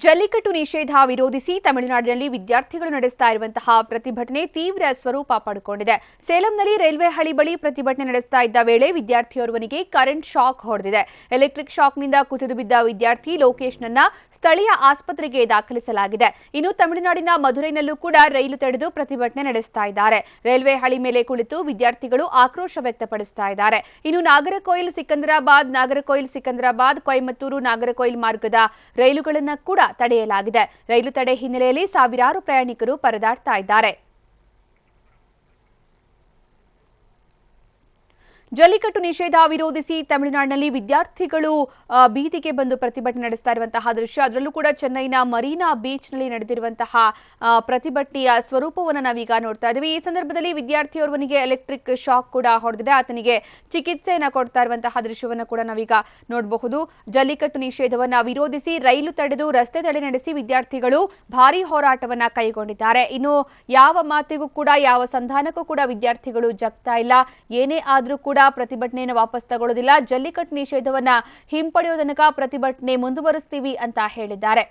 ಜಲ್ಲಿಕಟ್ಟು ನಿಷೇಧ ವಿರೋಧಿಸಿ ತಮಿಳುನಾಡಿನಲ್ಲಿ ವಿದ್ಯಾರ್ಥಿಗಳು ನಡೆಸ್ತಾ ಇರುವಂತಹ ಪ್ರತಿಭಟನೆ ತೀವ್ರ ಸ್ವರೂಪ ಪಡೆದುಕೊಂಡಿದೆ. ಸೇಲಂನಲ್ಲಿ ರೈಲ್ವೆ ಹಳಿ ಬಳಿ ಪ್ರತಿಭಟನೆ ನಡೆಸ್ತಾ ಇದ್ದ ವೇಳೆ ವಿದ್ಯಾರ್ಥಿಯೋರ್ವನಿಗೆ ಕರೆಂಟ್ ಶಾಕ್ ಹೊಡೆದಿದೆ. ಎಲೆಕ್ಟ್ರಿಕ್ ಶಾಕ್ನಿಂದ ಕುಸಿದು ಬಿದ್ದ ವಿದ್ಯಾರ್ಥಿ ಲೋಕೇಶ್ನನ್ನ ಸ್ಥಳೀಯ ಆಸ್ಪತ್ರೆಗೆ ದಾಖಲಿಸಲಾಗಿದೆ. ಇನ್ನು ತಮಿಳುನಾಡಿನ ಮಧುರೈನಲ್ಲೂ ಕೂಡ ರೈಲು ತಡೆದು ಪ್ರತಿಭಟನೆ ನಡೆಸ್ತಾ ಇದ್ದಾರೆ. ರೈಲ್ವೆ ಹಳಿ ಮೇಲೆ ಕುಳಿತು ವಿದ್ಯಾರ್ಥಿಗಳು ಆಕ್ರೋಶ ವ್ಯಕ್ತಪಡಿಸ್ತಾ ಇದ್ದಾರೆ. ಇನ್ನು ನಾಗರಕೋಯಿಲ್ ಸಿಕಂದರಾಬಾದ್ ಕೊಯಮತ್ತೂರು ನಾಗರಕೋಯಿಲ್ ಮಾರ್ಗದ ರೈಲುಗಳನ್ನು ಕೂಡ ತಡೆಯಲಾಗಿದೆ. ರೈಲು ತಡೆ ಹಿನ್ನೆಲೆಯಲ್ಲಿ ಸಾವಿರಾರು ಪ್ರಯಾಣಿಕರು ಪರದಾಡ್ತಾ ಇದ್ದಾರೆ. ಜಲ್ಲಿಕಟ್ಟು ನಿಷೇಧ ವಿರೋಧಿಸಿ ತಮಿಳುನಾಡಿನಲ್ಲಿ ವಿದ್ಯಾರ್ಥಿಗಳು ಬೀದಿಗೆ ಬಂದು ಪ್ರತಿಭಟನೆ ನಡೆಸ್ತಾ ಇರುವಂತಹ ದೃಶ್ಯ. ಅದರಲ್ಲೂ ಕೂಡ ಚೆನ್ನೈನ ಮರೀನಾ ಬೀಚ್ನಲ್ಲಿ ನಡೆದಿರುವಂತಹ ಪ್ರತಿಭಟನೆಯ ಸ್ವರೂಪವನ್ನು ನಾವೀಗ ನೋಡ್ತಾ ಇದ್ದೀವಿ. ಈ ಸಂದರ್ಭದಲ್ಲಿ ವಿದ್ಯಾರ್ಥಿಯೋರ್ವನಿಗೆ ಎಲೆಕ್ಟ್ರಿಕ್ ಶಾಕ್ ಕೂಡ ಹೊಡೆದಿದೆ. ಆತನಿಗೆ ಚಿಕಿತ್ಸೆಯನ್ನು ಕೊಡ್ತಾ ಇರುವಂತಹ ದೃಶ್ಯವನ್ನು ಕೂಡ ನಾವೀಗ ನೋಡಬಹುದು. ಜಲ್ಲಿಕಟ್ಟು ನಿಷೇಧವನ್ನು ವಿರೋಧಿಸಿ ರೈಲು ತಡೆದು ರಸ್ತೆ ತಡೆ ನಡೆಸಿ ವಿದ್ಯಾರ್ಥಿಗಳು ಭಾರೀ ಹೋರಾಟವನ್ನ ಕೈಗೊಂಡಿದ್ದಾರೆ. ಇನ್ನು ಯಾವ ಮಾತಿಗೂ ಕೂಡ ಯಾವ ಸಂಧಾನಕ್ಕೂ ಕೂಡ ವಿದ್ಯಾರ್ಥಿಗಳು ಜಗ್ತಾ ಇಲ್ಲ. ಏನೇ ಆದರೂ ಕೂಡ ಪ್ರತಿಭಟನೆಯನ್ನು ವಾಪಸ್ ತಗೊಳ್ಳೋದಿಲ್ಲ. ಜಲ್ಲಿಕಟ್ಟು ನಿಷೇಧವನ್ನ ಹಿಂಪಡೆಯುವ ತನಕ ಪ್ರತಿಭಟನೆ ಮುಂದುವರಿಸ್ತೀವಿ ಅಂತ ಹೇಳಿದ್ದಾರೆ.